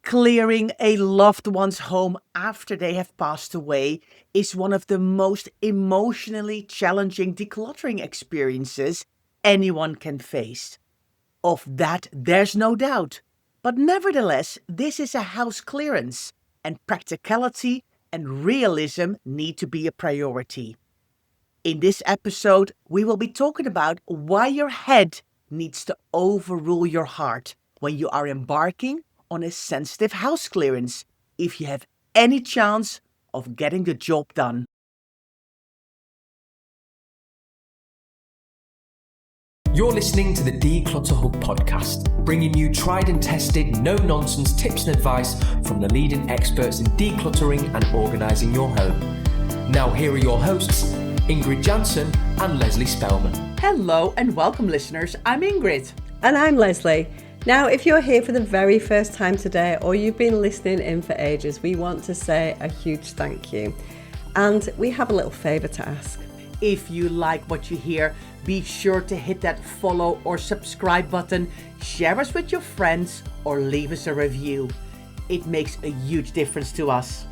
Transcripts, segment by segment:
Clearing a loved one's home after they have passed away is one of the most emotionally challenging decluttering experiences anyone can face. Of that, there's no doubt. But nevertheless, this is a house clearance, and practicality and realism need to be a priority. In this episode, we will be talking about why your head needs to overrule your heart when you are embarking on a sensitive house clearance, if you have any chance of getting the job done. You're listening to the Declutter Hub podcast, bringing you tried and tested, no-nonsense tips and advice from the leading experts in decluttering and organising your home. Now here are your hosts, Ingrid Jansen and Lesley Spellman. Hello and welcome, listeners. I'm Ingrid. And I'm Lesley. Now, if you're here for the very first time today, or you've been listening in for ages, we want to say a huge thank you. And we have a little favour to ask. If you like what you hear, be sure to hit that follow or subscribe button, share us with your friends, or leave us a review. It makes a huge difference to us.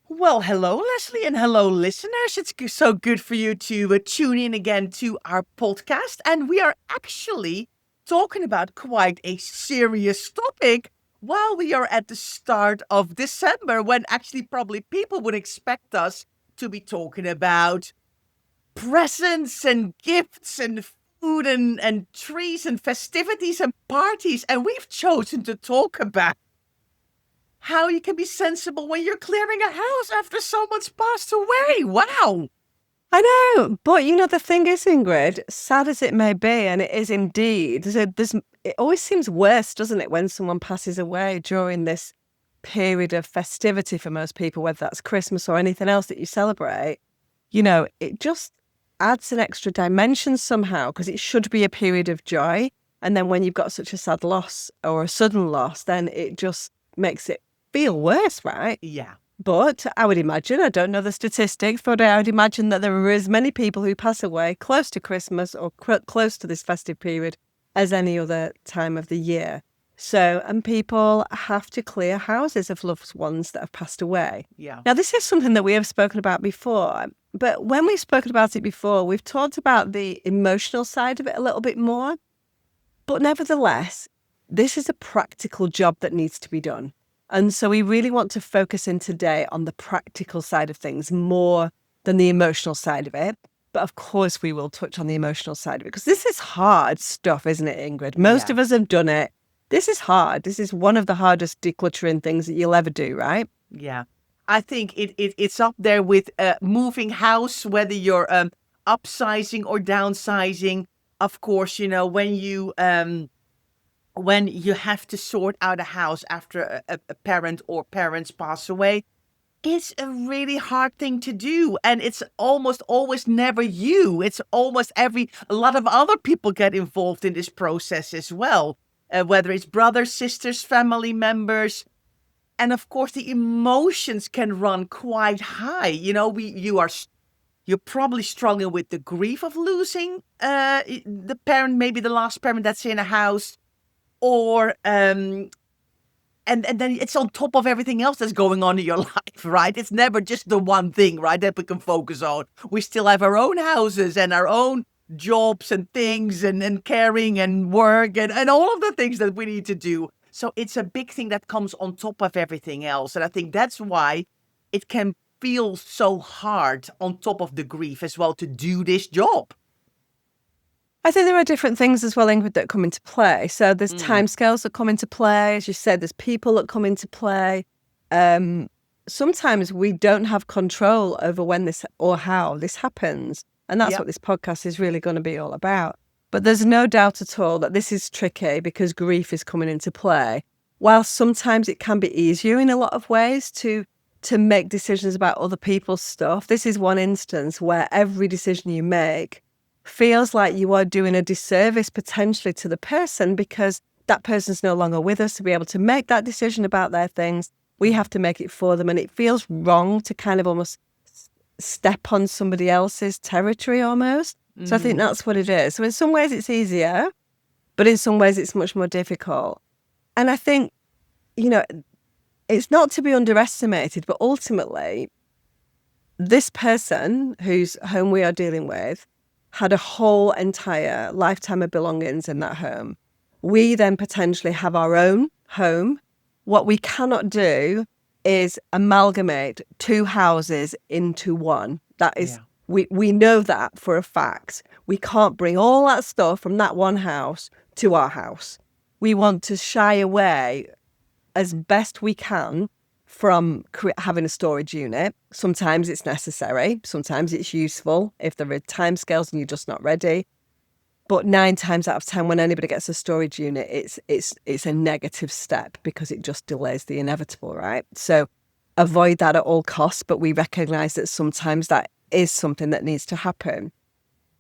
Well, hello, Lesley, and hello, listeners. It's so good for you to tune in again to our podcast. And we are actually talking about quite a serious topic while we are at the start of December, when actually probably people would expect us to be talking about presents and gifts and food and trees and festivities and parties. And we've chosen to talk about how you can be sensible when you're clearing a house after someone's passed away. Wow. I know, but you know, the thing is, Ingrid, sad as it may be, and it is indeed, it always seems worse, doesn't it, when someone passes away during this period of festivity for most people, whether that's Christmas or anything else that you celebrate. You know, it just adds an extra dimension somehow, because it should be a period of joy. And then when you've got such a sad loss or a sudden loss, then it just makes it feel worse, right? Yeah. But I would imagine, I don't know the statistics, but I would imagine that there are as many people who pass away close to Christmas or close to this festive period as any other time of the year. So, and people have to clear houses of loved ones that have passed away. Yeah. Now, this is something that we have spoken about before, but when we've spoken about it before, we've talked about the emotional side of it a little bit more. But nevertheless, this is a practical job that needs to be done. And so we really want to focus in today on the practical side of things more than the emotional side of it. But of course, we will touch on the emotional side of it, because this is hard stuff, isn't it, Ingrid? Most of us have done it. This is hard. This is one of the hardest decluttering things that you'll ever do, right? Yeah. I think it's up there with moving house, whether you're upsizing or downsizing. Of course, you know, when you have to sort out a house after a parent or parents pass away, it's a really hard thing to do. And it's almost always never you. It's almost a lot of other people get involved in this process as well, whether it's brothers, sisters, family members. And of course, the emotions can run quite high. You know, you're probably struggling with the grief of losing the parent, maybe the last parent that's in a house. Or, and then it's on top of everything else that's going on in your life, right? It's never just the one thing, right, that we can focus on. We still have our own houses and our own jobs and things and caring and work and all of the things that we need to do. So it's a big thing that comes on top of everything else. And I think that's why it can feel so hard on top of the grief as well to do this job. I think there are different things as well, Ingrid, that come into play. So there's timescales that come into play. As you said, there's people that come into play. Sometimes we don't have control over when this or how this happens. And that's what this podcast is really going to be all about. But there's no doubt at all that this is tricky because grief is coming into play. While sometimes it can be easier in a lot of ways to make decisions about other people's stuff, this is one instance where every decision you make feels like you are doing a disservice potentially to the person, because that person's no longer with us to be able to make that decision about their things. We have to make it for them, and it feels wrong to kind of almost step on somebody else's territory almost. So I think that's what it is. So in some ways it's easier, but in some ways it's much more difficult. And I think it's not to be underestimated, but ultimately, this person whose home we are dealing with had a whole entire lifetime of belongings in that home. We then potentially have our own home. What we cannot do is amalgamate two houses into one. That is, we know that for a fact. We can't bring all that stuff from that one house to our house. We want to shy away as best we can from having a storage unit. Sometimes it's necessary. Sometimes it's useful if there are timescales and you're just not ready. But 9 times out of 10, when anybody gets a storage unit, it's a negative step because it just delays the inevitable, right? So avoid that at all costs, but we recognise that sometimes that is something that needs to happen.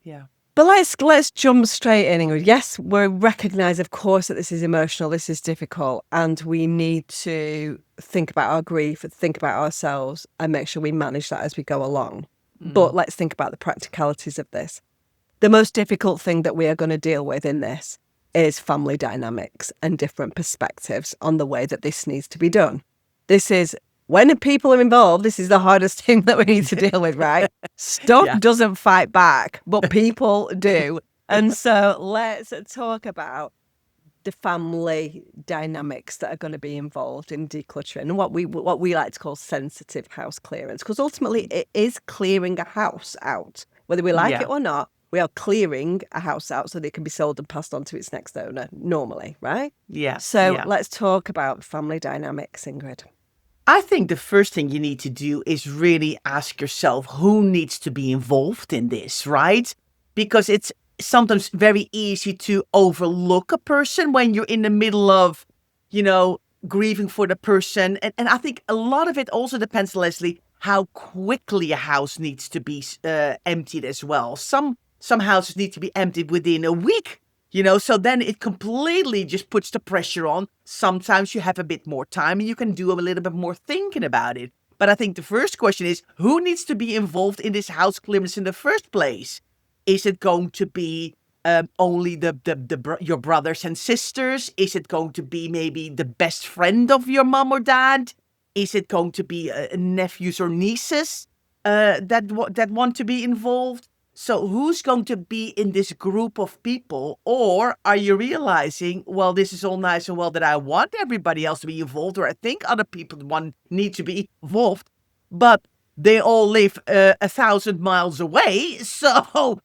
Yeah. But let's jump straight in, Ingrid. Yes, we recognise, of course, that this is emotional, this is difficult, and we need to think about our grief, think about ourselves, and make sure we manage that as we go along. But let's think about the practicalities of this. The most difficult thing that we are going to deal with in this is family dynamics and different perspectives on the way that this needs to be done. This is, when people are involved, this is the hardest thing that we need to deal with, right? Stuff doesn't fight back, but people do. And so let's talk about the family dynamics that are going to be involved in decluttering and what we like to call sensitive house clearance, because ultimately it is clearing a house out, whether we like it or not. We are clearing a house out so that it can be sold and passed on to its next owner normally, right? Yeah. So let's talk about family dynamics, Ingrid. I think the first thing you need to do is really ask yourself who needs to be involved in this, right? Because it's sometimes very easy to overlook a person when you're in the middle of, grieving for the person. And I think a lot of it also depends, Lesley, how quickly a house needs to be emptied as well. Some houses need to be emptied within a week, so then it completely just puts the pressure on. Sometimes you have a bit more time and you can do a little bit more thinking about it. But I think the first question is, who needs to be involved in this house clearance in the first place? Is it going to be only your brothers and sisters? Is it going to be maybe the best friend of your mom or dad? Is it going to be nephews or nieces that want to be involved? So who's going to be in this group of people? Or are you realizing, well, this is all nice and well that I want everybody else to be involved, or I think other people need to be involved, but they all live 1,000 miles away. So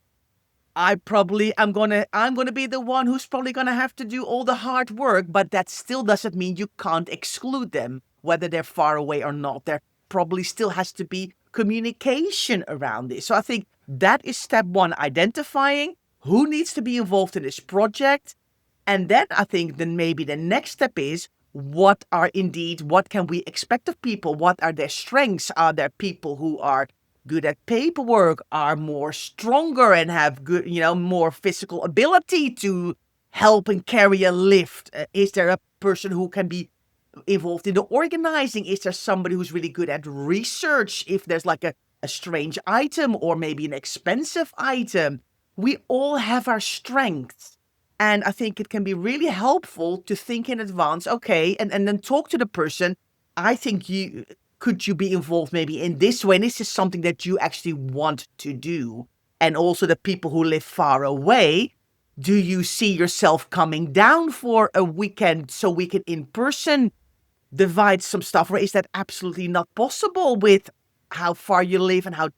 I'm gonna be the one who's probably gonna have to do all the hard work, but that still doesn't mean you can't exclude them, whether they're far away or not. There probably still has to be communication around this. So I think that is step one, identifying who needs to be involved in this project. And then I think then maybe the next step is what can we expect of people? What are their strengths? Are there people who are good at paperwork, are more stronger and have good, more physical ability to help and carry a lift? Is there a person who can be involved in the organizing? Is there somebody who's really good at research if there's like a strange item or maybe an expensive item? We all have our strengths. And I think it can be really helpful to think in advance, okay, and then talk to the person. I think could you be involved maybe in this way? And this is something that you actually want to do. And also the people who live far away, do you see yourself coming down for a weekend so we can in person divide some stuff? Or is that absolutely not possible with how far you live and how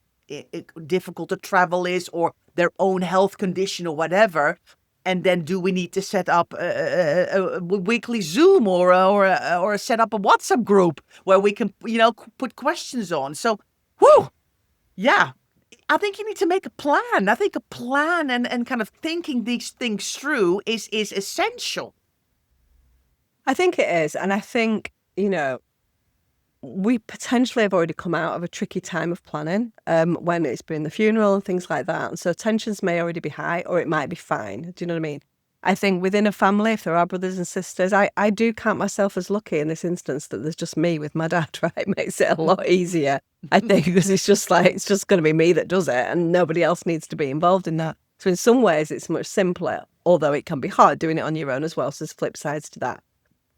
difficult the travel is, or their own health condition or whatever? And then do we need to set up a weekly Zoom or set up a WhatsApp group where we can, put questions on? So, I think you need to make a plan. I think a plan and kind of thinking these things through is essential. I think it is. And I think, we potentially have already come out of a tricky time of planning when it's been the funeral and things like that. And so tensions may already be high, or it might be fine. Do you know what I mean? I think within a family, if there are brothers and sisters, I do count myself as lucky in this instance that there's just me with my dad, right? It makes it a lot easier, I think, because it's just going to be me that does it and nobody else needs to be involved in that. So in some ways, it's much simpler, although it can be hard doing it on your own as well. So there's flip sides to that.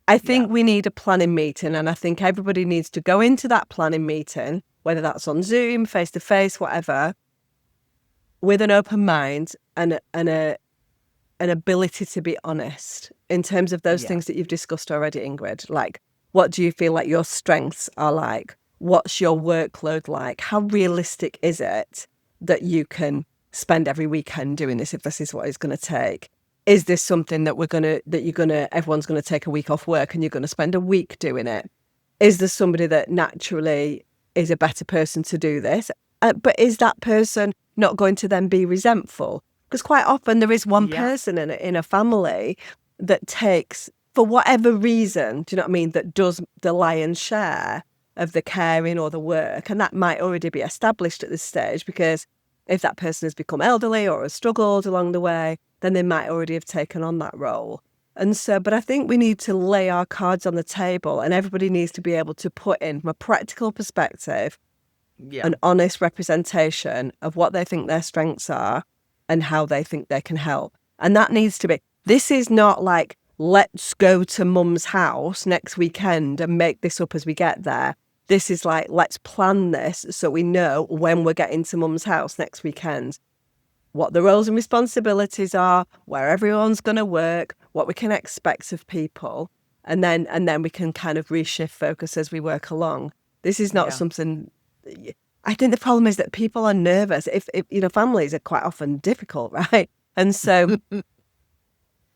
I think we need a planning meeting, and I think everybody needs to go into that planning meeting, whether that's on Zoom, face to face, whatever, with an open mind and an ability to be honest in terms of those things that you've discussed already, Ingrid. Like, what do you feel like your strengths are like? What's your workload like? How realistic is it that you can spend every weekend doing this if this is what it's going to take? Is this something that everyone's going to take a week off work and you're going to spend a week doing it? Is there somebody that naturally is a better person to do this? But is that person not going to then be resentful? Because quite often there is one person in a family that takes, for whatever reason, do you know what I mean, that does the lion's share of the caring or the work. And that might already be established at this stage, because if that person has become elderly or has struggled along the way, then they might already have taken on that role. And so, but I think we need to lay our cards on the table, and everybody needs to be able to put in, from a practical perspective, an honest representation of what they think their strengths are and how they think they can help. And that needs to be, this is not like, let's go to mum's house next weekend and make this up as we get there. This is like, let's plan this so we know when we're getting to mum's house next weekend, what the roles and responsibilities are, where everyone's going to work, what we can expect of people. And then we can kind of reshift focus as we work along. This is not something, I think the problem is that people are nervous. If families are quite often difficult, right? And so,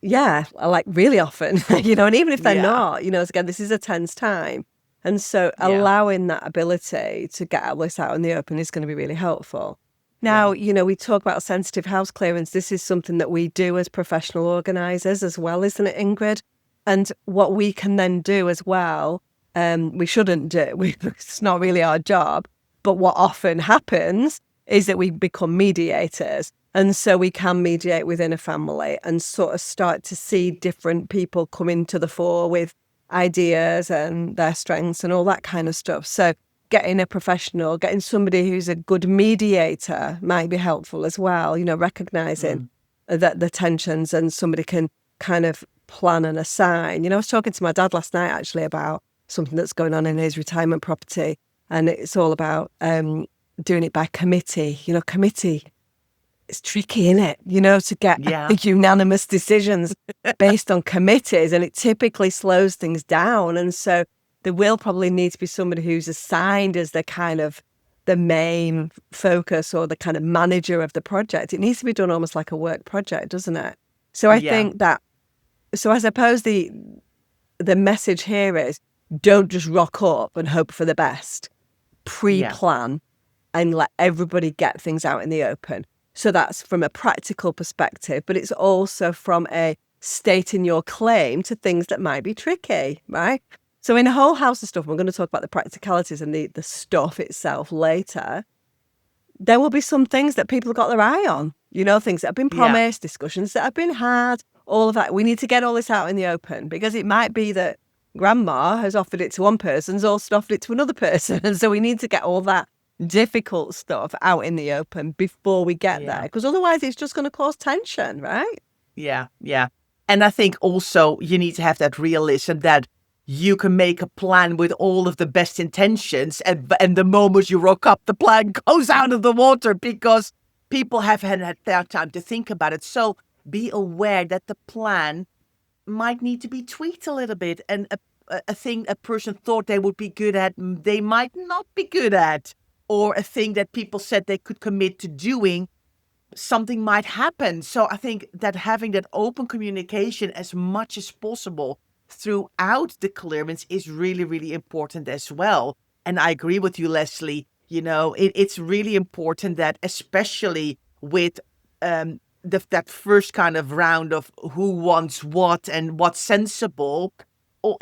like really often, and even if they're not, again, this is a tense time. And so allowing that ability to get all this out in the open is going to be really helpful. Now, we talk about sensitive house clearance. This is something that we do as professional organisers as well, isn't it, Ingrid? And what we can then do as well, we shouldn't do, it's not really our job, but what often happens is that we become mediators. And so we can mediate within a family and sort of start to see different people come into the fore with ideas and their strengths and all that kind of stuff. So getting a professional, getting somebody who's a good mediator might be helpful as well, recognising that the tensions, and somebody can kind of plan and assign. I was talking to my dad last night actually about something that's going on in his retirement property, and it's all about doing it by committee. Committee, it's tricky, isn't it? To get unanimous decisions based on committees, and it typically slows things down. And so there will probably need to be somebody who's assigned as the kind of the main focus or the kind of manager of the project. It needs to be done almost like a work project, doesn't it? So I think that, so I suppose the message here is, don't just rock up and hope for the best. Pre-plan and let everybody get things out in the open. So that's from a practical perspective, but it's also from a stating your claim to things that might be tricky, right? So in a whole house of stuff, we're going to talk about the practicalities and the stuff itself later. There will be some things that people have got their eye on, things that have been promised, discussions that have been had, all of that. We need to get all this out in the open, because it might be that grandma has offered it to one person, has also offered it to another person. And so we need to get all that difficult stuff out in the open before we get there, because otherwise it's just going to cause tension, right? Yeah. And I think also you need to have that realism that you can make a plan with all of the best intentions, and the moment you rock up, the plan goes out of the water because people haven't had their time to think about it. So be aware that the plan might need to be tweaked a little bit, and a thing a person thought they would be good at, they might not be good at, or a thing that people said they could commit to doing, something might happen. So I think that having that open communication as much as possible throughout the clearance is really, really important as well. And I agree with you, Lesley. It's really important that, especially with that first kind of round of who wants what and what's sensible, or,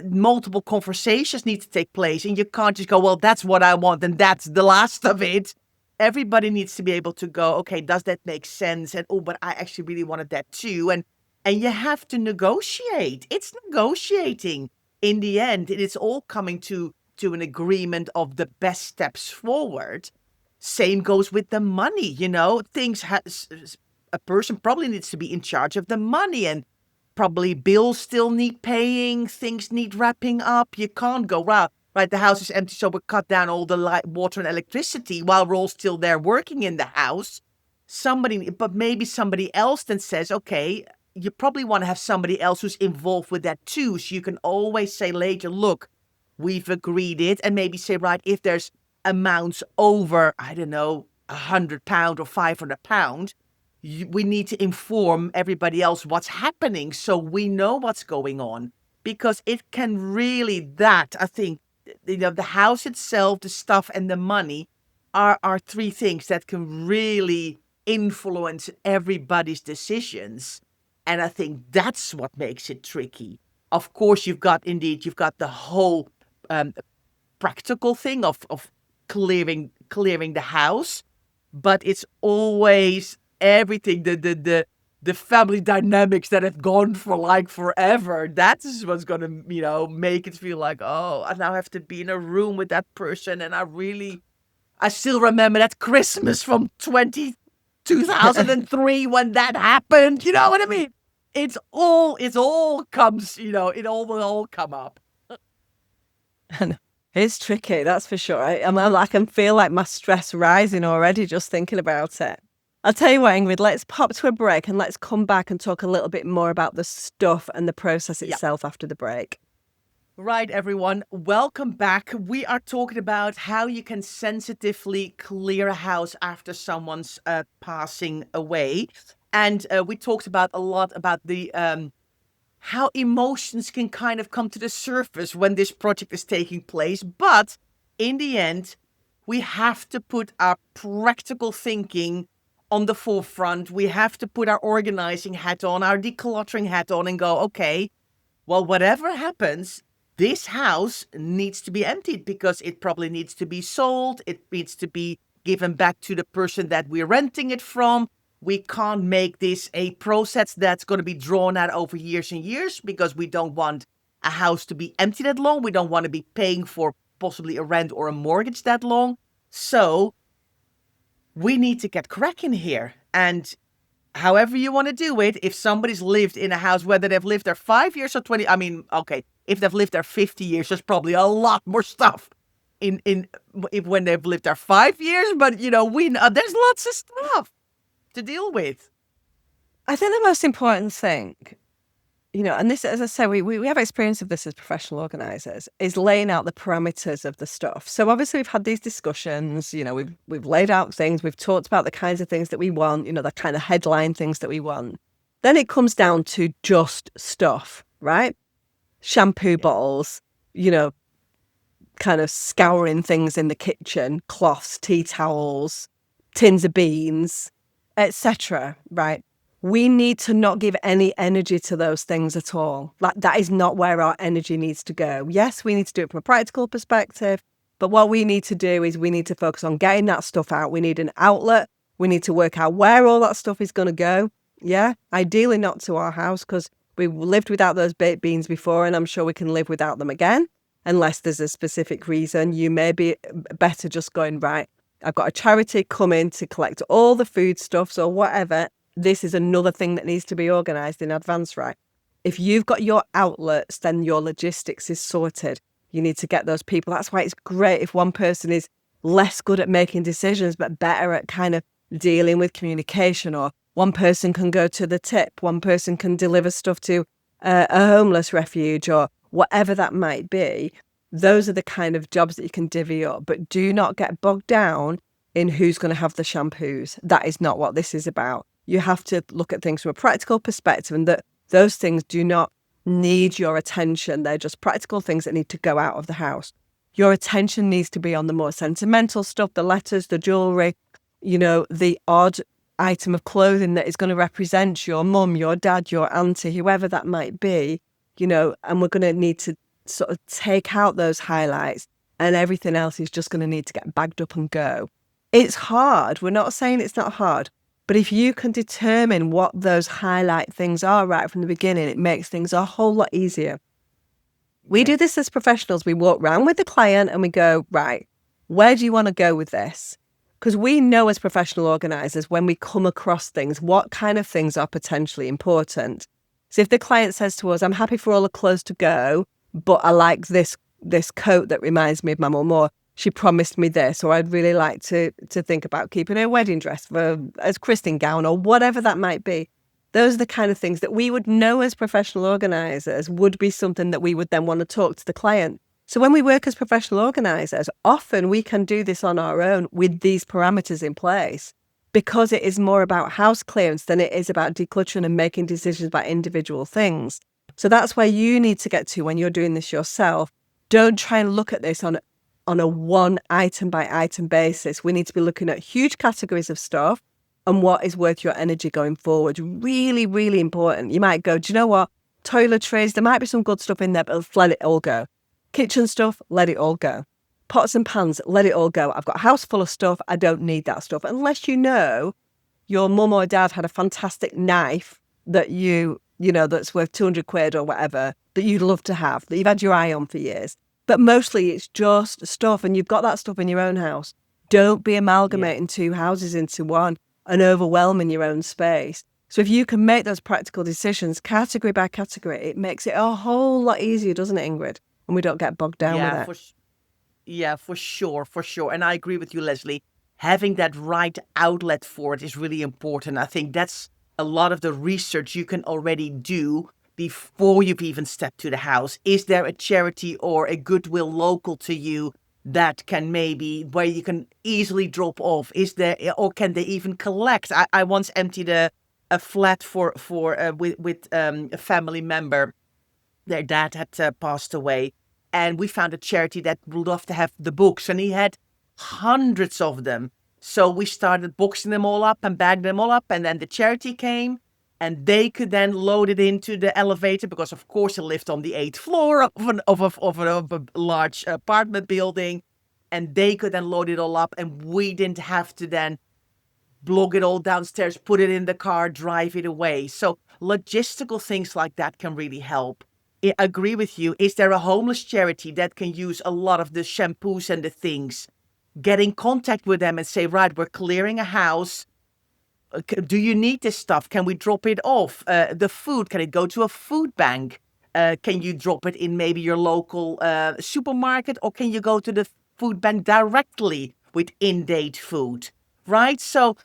multiple conversations need to take place. And you can't just go, well, that's what I want, and that's the last of it. Everybody needs to be able to go, okay, does that make sense? And, oh, but I actually really wanted that too. And you have to negotiate. It's negotiating in the end. It's all coming to an agreement of the best steps forward. Same goes with the money. A person probably needs to be in charge of the money, and probably bills still need paying, things need wrapping up. You can't go, right, the house is empty, so we cut down all the light, water and electricity while we're all still there working in the house. But maybe somebody else then says, okay, you probably want to have somebody else who's involved with that too. So you can always say later, look, we've agreed it. And maybe say, right, if there's amounts over, I don't know, £100 or £500, we need to inform everybody else what's happening so we know what's going on. Because it can really, I think, the house itself, the stuff and the money are three things that can really influence everybody's decisions. And I think that's what makes it tricky. Of course, you've got the whole practical thing of clearing the house, but it's always everything, the family dynamics that have gone for like forever. That is what's gonna, make it feel like, oh, I now have to be in a room with that person. And I still remember that Christmas from 2003 when that happened. You know what I mean? It all comes, it all will all come up. And it's tricky, that's for sure. I can feel like my stress rising already just thinking about it. I'll tell you what, Ingrid, let's pop to a break and let's come back and talk a little bit more about the stuff and the process itself after the break. Right, everyone. Welcome back. We are talking about how you can sensitively clear a house after someone's passing away. And we talked a lot about the how emotions can kind of come to the surface when this project is taking place. But in the end, we have to put our practical thinking on the forefront. We have to put our organizing hat on, our decluttering hat on, and go, okay, well, whatever happens, this house needs to be emptied because it probably needs to be sold. It needs to be given back to the person that we're renting it from. We can't make this a process that's going to be drawn out over years and years because we don't want a house to be empty that long. We don't want to be paying for possibly a rent or a mortgage that long. So we need to get cracking here. And however you want to do it, if somebody's lived in a house, whether they've lived there 5 years or 20, if they've lived there 50 years, there's probably a lot more stuff when they've lived there 5 years. But, we know there's lots of stuff to deal with. I think the most important thing, and this, as I say, we have experience of this as professional organisers, is laying out the parameters of the stuff. So obviously we've had these discussions, we've laid out things, we've talked about the kinds of things that we want, the kind of headline things that we want. Then it comes down to just stuff, right? Shampoo bottles, kind of scouring things in the kitchen, cloths, tea towels, tins of beans, etc. Right? We need to not give any energy to those things at all. That is not where our energy needs to go. Yes, we need to do it from a practical perspective, but what we need to do is we need to focus on getting that stuff out. We need an outlet. We need to work out where all that stuff is going to go. Yeah, ideally not to our house because we lived without those baked beans before and I'm sure we can live without them again. Unless there's a specific reason, you may be better just going, right, I've got a charity coming to collect all the foodstuffs or whatever. This is another thing that needs to be organised in advance, right? If you've got your outlets, then your logistics is sorted. You need to get those people. That's why it's great if one person is less good at making decisions, but better at kind of dealing with communication, or one person can go to the tip, one person can deliver stuff to a homeless refuge or whatever that might be. Those are the kind of jobs that you can divvy up, but do not get bogged down in who's going to have the shampoos. That is not what this is about. You have to look at things from a practical perspective, and that those things do not need your attention. They're just practical things that need to go out of the house. Your attention needs to be on the more sentimental stuff, the letters, the jewellery, the odd item of clothing that is going to represent your mum, your dad, your auntie, whoever that might be, and we're going to need to sort of take out those highlights, and everything else is just going to need to get bagged up and go. It's hard. We're not saying it's not hard. But if you can determine what those highlight things are right from the beginning, it makes things a whole lot easier. We do this as professionals. We walk around with the client and we go, right, where do you want to go with this? Because we know as professional organisers, when we come across things, what kind of things are potentially important. So if the client says to us, I'm happy for all the clothes to go, but I like this coat that reminds me of my mum, or she promised me this, or I'd really like to think about keeping her wedding dress as christening gown, or whatever that might be. Those are the kind of things that we would know as professional organisers would be something that we would then want to talk to the client. So when we work as professional organisers, often we can do this on our own with these parameters in place, because it is more about house clearance than it is about decluttering and making decisions about individual things. So that's where you need to get to when you're doing this yourself. Don't try and look at this on a one item by item basis. We need to be looking at huge categories of stuff and what is worth your energy going forward. Really, really important. You might go, do you know what? Toiletries, there might be some good stuff in there, but let's let it all go. Kitchen stuff, let it all go. Pots and pans, let it all go. I've got a house full of stuff. I don't need that stuff. Unless you know your mum or dad had a fantastic knife that that's worth 200 quid or whatever, that you'd love to have, that you've had your eye on for years. But mostly it's just stuff, and you've got that stuff in your own house. Don't be amalgamating two houses into one and overwhelming your own space. So if you can make those practical decisions category by category, it makes it a whole lot easier, doesn't it, Ingrid? And we don't get bogged down with it. For sure. And I agree with you, Lesley. Having that right outlet for it is really important. I think that's a lot of the research you can already do before you've even stepped to the house. Is there a charity or a goodwill local to you that can where you can easily drop off? Is there, or can they even collect? I once emptied a flat with a family member. Their dad had passed away, and we found a charity that would love to have the books, and he had hundreds of them. So we started boxing them all up and bagging them all up, and then the charity came, and they could then load it into the elevator, because of course it lived on the 8th floor of a large apartment building, and they could then load it all up, and we didn't have to then lug it all downstairs, put it in the car, drive it away. So logistical things like that can really help. I agree with you. Is there a homeless charity that can use a lot of the shampoos and the things? Get in contact with them and say, right, we're clearing a house. Do you need this stuff? Can we drop it off? The food, can it go to a food bank? Can you drop it in maybe your local supermarket? Or can you go to the food bank directly with in-date food? Right? So,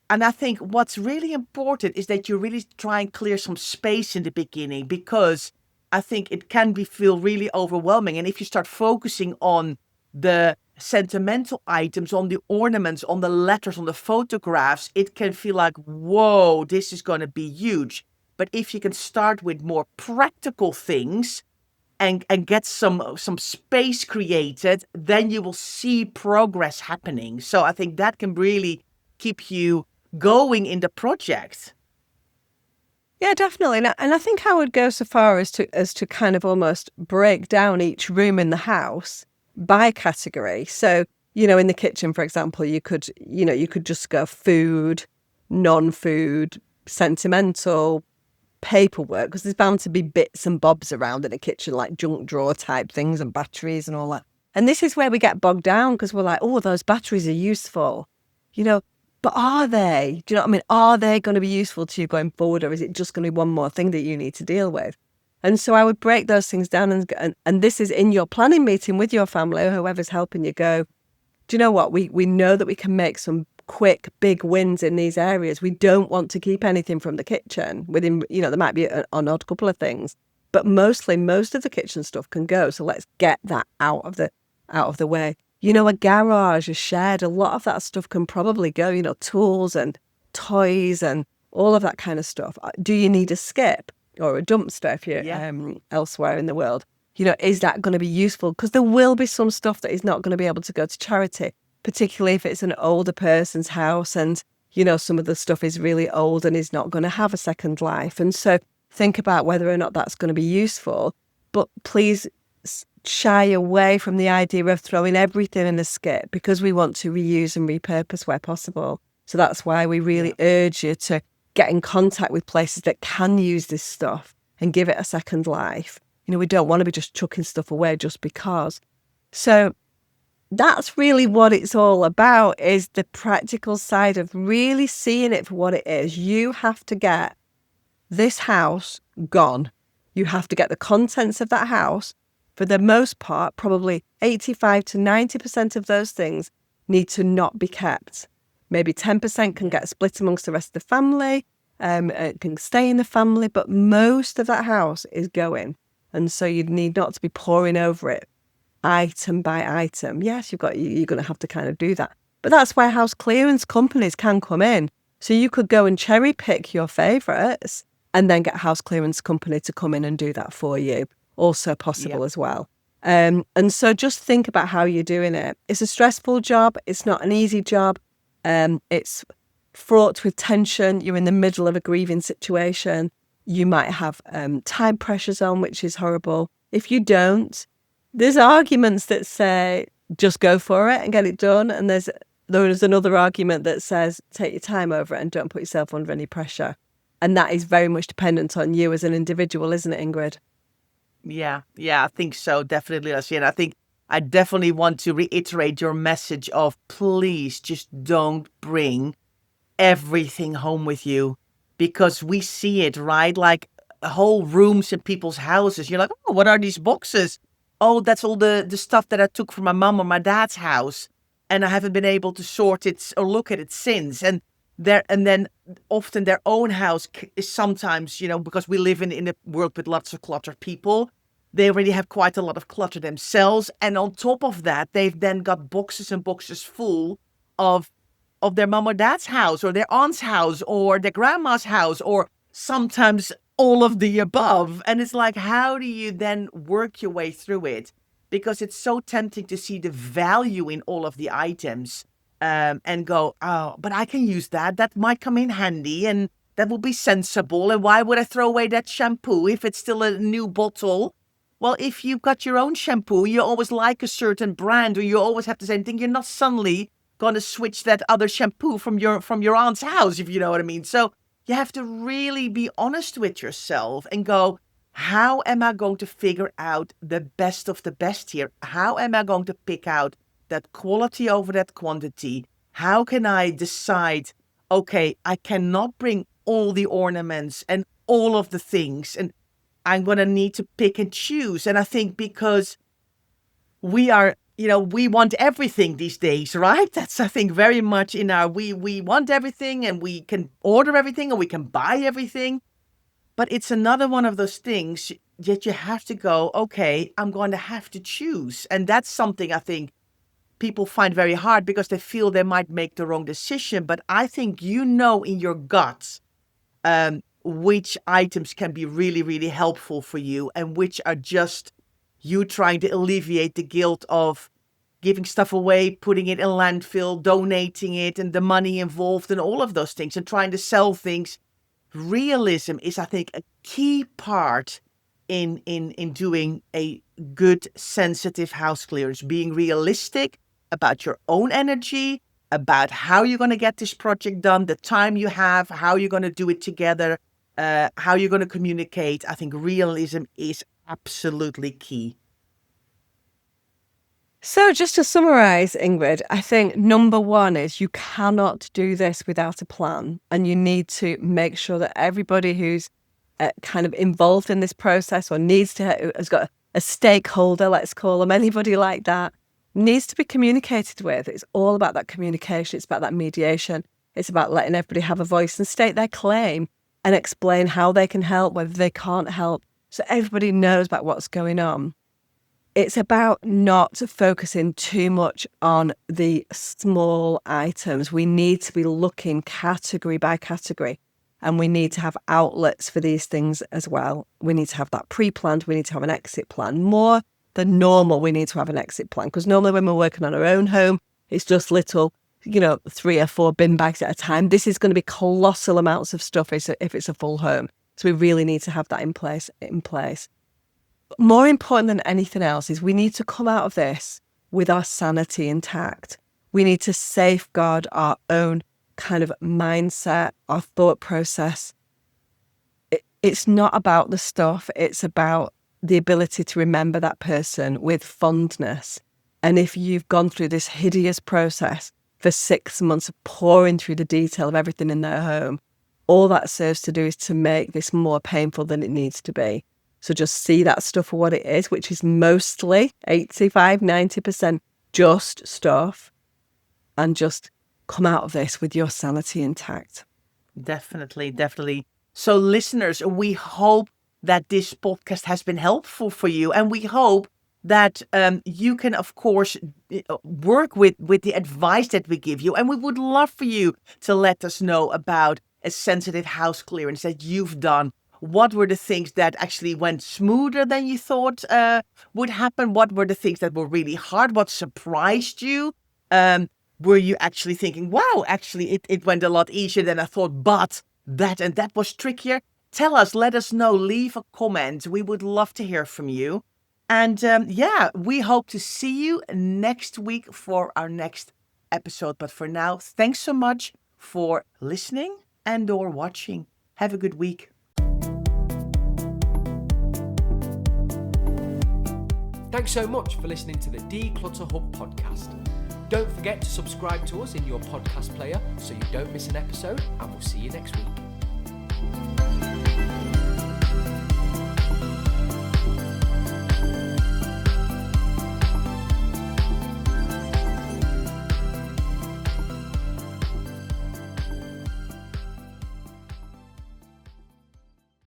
and I think what's really important is that you really try and clear some space in the beginning, because I think it can feel really overwhelming. And if you start focusing on the sentimental items, on the ornaments, on the letters, on the photographs, it can feel like, whoa, this is going to be huge. But if you can start with more practical things and get some space created, then you will see progress happening. So I think that can really keep you going in the project. Yeah, definitely. And I think I would go so far as to kind of almost break down each room in the house by category. So, in the kitchen, for example, you could just go food, non-food, sentimental, paperwork, because there's bound to be bits and bobs around in a kitchen, like junk drawer type things and batteries and all that. And this is where we get bogged down, because we're like, oh, those batteries are useful, but are they? Do you know what I mean? Are they going to be useful to you going forward, or is it just going to be one more thing that you need to deal with? And so I would break those things down, and this is in your planning meeting with your family or whoever's helping you go, do you know what? We know that we can make some quick, big wins in these areas. We don't want to keep anything from the kitchen within, there might be an odd couple of things, but most of the kitchen stuff can go. So let's get that out of the way. A garage, a shed, a lot of that stuff can probably go, tools and toys and all of that kind of stuff. Do you need a skip or a dumpster if you're elsewhere in the world? Is that going to be useful? Because there will be some stuff that is not going to be able to go to charity, particularly if it's an older person's house and, some of the stuff is really old and is not going to have a second life. And so think about whether or not that's going to be useful. But please shy away from the idea of throwing everything in the skip, because we want to reuse and repurpose where possible. So that's why we really urge you to get in contact with places that can use this stuff and give it a second life. We don't want to be just chucking stuff away just because. So that's really what it's all about, is the practical side of really seeing it for what it is. You have to get this house gone. You have to get the contents of that house. For the most part, probably 85 to 90% of those things need to not be kept. Maybe 10% can get split amongst the rest of the family, it can stay in the family, but most of that house is going. And so you need not to be poring over it item by item. Yes, you're going to have to kind of do that. But that's where house clearance companies can come in. So you could go and cherry pick your favourites and then get a house clearance company to come in and do that for you. Also possible as well. And so just think about how you're doing it. It's a stressful job. It's not an easy job. It's fraught with tension. You're in the middle of a grieving situation. You might have time pressures on, which is horrible. If you don't, there's arguments that say, just go for it and get it done. And there's another argument that says, take your time over it and don't put yourself under any pressure. And that is very much dependent on you as an individual, isn't it, Ingrid? Yeah, I think so, definitely, Leslie. And I think I definitely want to reiterate your message of please just don't bring everything home with you, because we see it, right? Like whole rooms in people's houses. You're like, oh, what are these boxes? Oh, that's all the stuff that I took from my mom or my dad's house, and I haven't been able to sort it or look at it since. And then often their own house is sometimes, because we live in a world with lots of cluttered people, they already have quite a lot of clutter themselves. And on top of that, they've then got boxes and boxes full of their mom or dad's house or their aunt's house or their grandma's house, or sometimes all of the above. And it's like, how do you then work your way through it? Because it's so tempting to see the value in all of the items. And go, oh, but I can use that. That might come in handy and that will be sensible. And why would I throw away that shampoo if it's still a new bottle? Well, if you've got your own shampoo, you always like a certain brand, or you always have the same thing. You're not suddenly going to switch that other shampoo from your aunt's house, if you know what I mean. So you have to really be honest with yourself and go, how am I going to figure out the best of the best here? How am I going to pick out that quality over that quantity? How can I decide, okay, I cannot bring all the ornaments and all of the things, and I'm going to need to pick and choose. And I think because we are, we want everything these days, right? That's, I think, very much in our, we want everything and we can order everything and we can buy everything. But it's another one of those things that you have to go, okay, I'm going to have to choose. And that's something I think people find very hard because they feel they might make the wrong decision. But I think in your gut which items can be really, really helpful for you and which are just you trying to alleviate the guilt of giving stuff away, putting it in landfill, donating it, and the money involved and all of those things, and trying to sell things. Realism is, I think, a key part in doing a good, sensitive house clearance. Being realistic about your own energy, about how you're going to get this project done, the time you have, how you're going to do it together, how you're going to communicate. I think realism is absolutely key. So just to summarize, Ingrid, I think number one is you cannot do this without a plan, and you need to make sure that everybody who's kind of involved in this process or has got a stakeholder, let's call them, anybody like that, needs to be communicated with. It's all about that communication. It's about that mediation. It's about letting everybody have a voice and state their claim and explain how they can help, whether they can't help, so everybody knows about what's going on. It's about not focusing too much on the small items. We need to be looking category by category, and we need to have outlets for these things as well. We need to have that pre-planned. We need to have an exit plan. More than normal, we need to have an exit plan, because normally when we're working on our own home, it's just little, 3 or 4 bin bags at a time. This is going to be colossal amounts of stuff if it's a full home. So we really need to have that in place. More important than anything else is we need to come out of this with our sanity intact. We need to safeguard our own kind of mindset, our thought process. It's not about the stuff. It's about the ability to remember that person with fondness. And if you've gone through this hideous process for 6 months of pouring through the detail of everything in their home, all that serves to do is to make this more painful than it needs to be. So just see that stuff for what it is, which is mostly 85, 90% just stuff, and just come out of this with your sanity intact. Definitely, definitely. So listeners, we hope that this podcast has been helpful for you, and we hope that you can, of course, work with the advice that we give you. And we would love for you to let us know about a sensitive house clearance that you've done. What were the things that actually went smoother than you thought would happen? What were the things that were really hard? What surprised you? Were you actually thinking, wow, actually it went a lot easier than I thought, but that and that was trickier? Tell us, let us know, leave a comment. We would love to hear from you. And we hope to see you next week for our next episode. But for now, thanks so much for listening and or watching. Have a good week. Thanks so much for listening to the Declutter Hub podcast. Don't forget to subscribe to us in your podcast player so you don't miss an episode, and we'll see you next week.